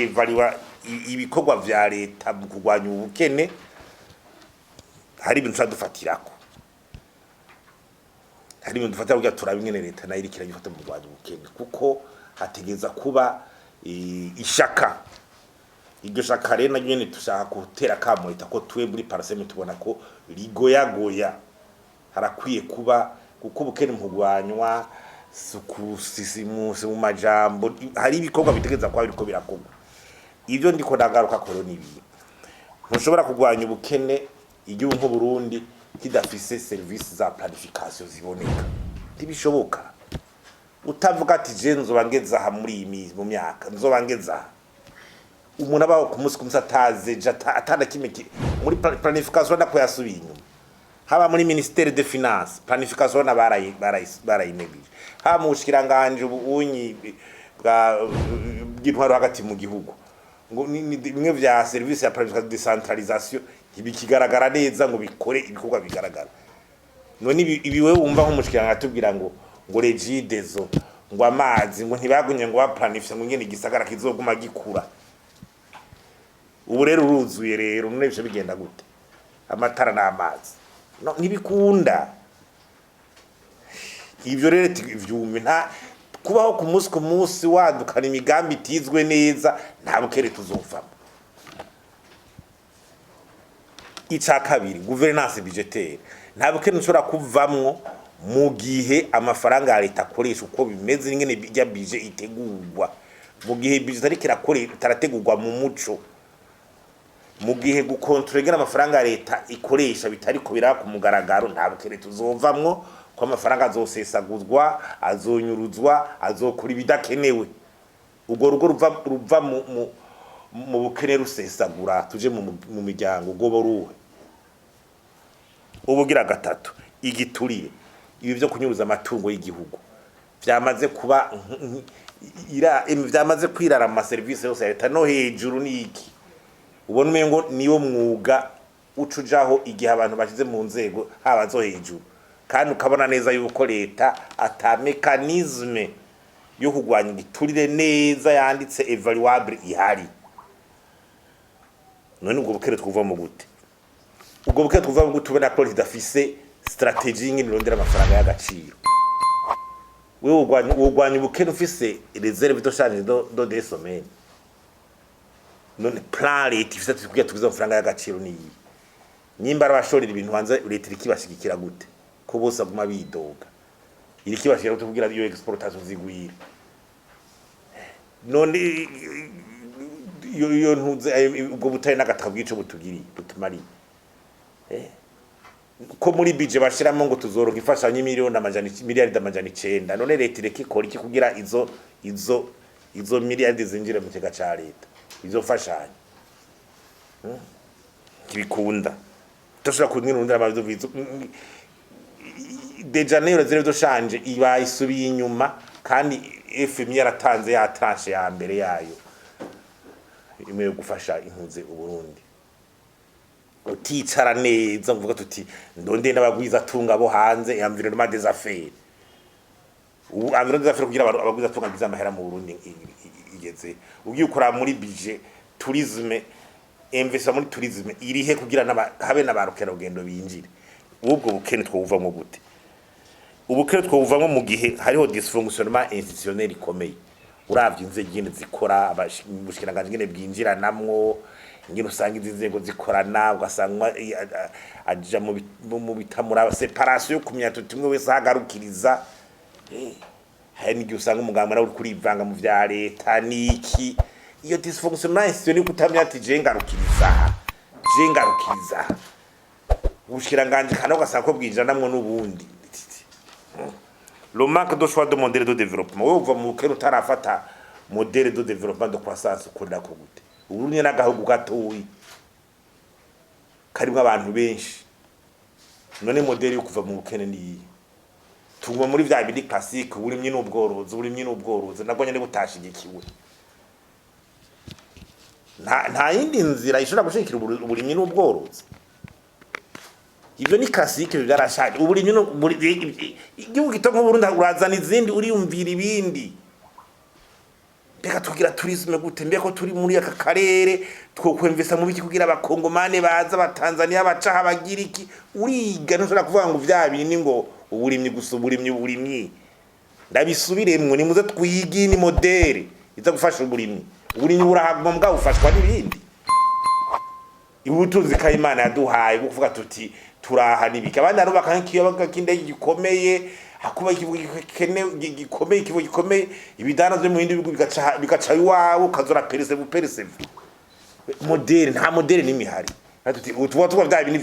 kwevaliwa ibikorwa vya leta mu kugwanya ubukene hari ibintu twadufatirako hari ibintu dufatira kugira turabingene leta nayo irikira gifata mu kugwanya ubukene kuko hategeza kuba ishaka iryo shaka rero nyene tushaka gutera kamo leta ko twe muri PARCEM tubona ko rigoyagoya harakwiye kuba kuko ubukene mu kugwanywa mu majambo hari ibikorwa bitegeza kwa biriko birakorwa ivyo ndiko ndagaruka koro nibi ntushobora kugwanya ubukene igihugu nko Burundi kidafise service za planification ziboneka ntibishoboka utavuga ati je nzobangeza ha muri iyi mu myaka nzobangeza umuntu abaho ku munsi kumsataze atana kimwe muri planification nako yasubiye inyuma haba muri ministère de finance planification na barayinegije ha mu bushikiranganje ubunyi bwa bw'intwaro hagati mu gihugu ngo nimwe vya service ya planification decentralisation ibikigaragara neza ngo bikore ibikorwa bigaragara none ibiwe wumva nko mushikiranganje atubwira ngo regidezo ngo amazi ngo ntibagunye ngo baplanifye ngo ngene gisagara kizoguma gikura ubu rero uruzuye rero none bisho bigenda gute amatara n'amazi no nibikunda ivyo rero ivyume nta kubaho ku munsi wadukana imigambi itizwe neza nta bukere tuzovamo ica kabiri gouvernance budgetaire nta bukere nshobora kuvamwo mu gihe amafaranga ya leta akoresha uko bimeze n'ingene bijya budget itegurwa mu gihe budget ariko tarategurwa mu muco mu gihe gukontrolera amafaranga ya leta ikoresha bitariko biraka umugaragaro nta bukere tuzovamwo ko amafaranga azosesaguzwa azonyuruzwa azokuri bidakenewe ubwo rugo ruva mu bukene rusesagura tuje mu miryango gobo ruhe ubugira gatatu igiturire ibi byo kunyuruza amatungo y'igihugu vyamaze kuba vyamaze kwirara mu service yose ya leta no hejuru niki ubona umengo niyo mwuga ucujaho igihe abantu bashize mu nzego haba zo hejuru kandi ukabona neza yuko leta ata mechanisme yo kugwanya igiturire neza yanditse evaluable ihari none ubwo bukere twuva mu gute ubwo bukere twuva mu gute ubona ko lidafise strategie ngini rondera amafaranga y'agaciro wewe ugwanya ubukene ufise reserve de change do des semaines none plan leta ifise tukugira tugize amafaranga y'agaciro niyi nyimba arabashorera ibintu hanze leta irikibashigikira gute ko bose aguma bidoga irikibashigikira gute kugira iyo exportation zigwira none iyo ntuze ubwo butaye n'agataka bwico butugiri butumari ko muri budget bashiramo ngo tuzoronka ifashanyo miliyari amajana 9 none leta ireke ikora iki kugira izo miliyari zinjire mu kigega ca leta izo fashanyo kibikunda toshobora kunirundira amabizo bizo de Janeiro zero do change iba isubiye inyuma kandi FMI yaratanze ya tranche ya mbere yayo imwe yo gufasha impunzi uburundi uticara neza mvuga tuti ndonde n'abagwiza tunga bo hanze environnement des affaires environnement des affaires kugira abagwiza tunga biza amahera mu Burundi igeze ugiye ukora muri budget tourisme investa muri tourisme irihe kugira habe n'abarukera rugendo binjire ubwo bukene twuvamo gute ubukene twuvamo mu gihe hariho dysfonctionnement institutionnel ikomeye uravye inzego zikora abashikiranganje ngene bwinjira namwo ngino usanga inzego zikorana ugasanga aja mu bitamura separation yo kumya tutimwe wese hagarukiriza hari n'igihe usanga umuganga nawe uri kurivanga mu vya leta niki iyo dysfonctionnement institutionnel kutamya ati jengarukiriza ubushikiranganje kana ugasanga ko bwinjira namwo n'ubundi le manque de choix de modèle de développement uva mu kero tarafata modèle de développement de croissance ukunda ko gute uburundi n'agahugu gatoyi karimo abantu benshi none modèle yo kuva mu bukene ni tuguma muri vya bindi classique uburimye n'ubworozi nabwo nyene butashigikiwe nta yindi nzira ishobora gushikira uburimye n'ubworozi ivyo ni classique bigarashaje uburimye igihugu gitongo Burundi urazana izindi uriyumvira ibindi Mbega tugira tourisme gute, mbega ko turi muri aka karere two kwemvesa mu biki kugira abakongomane baza abatanzania baca habagira iki, uriga ntushobora kuvuga ngo vya bintu ngo uburimyi gusa uburimyi ndabisubiremwe ni muze twigi ni modere iza gufasha uburimyi burahagwa mbwa ufashwa n'ibindi ibutunzi kayimana yaduhaye kuvuga tuti turaha nibiki abandi aro bakankiyo bakinde gikomeye hakuba ikivugo gikomeye ibidana byo mu bindi bigo bigaca iwawe ukazora PARCEM modere nta modere n'imihari tuti utuba bya bintu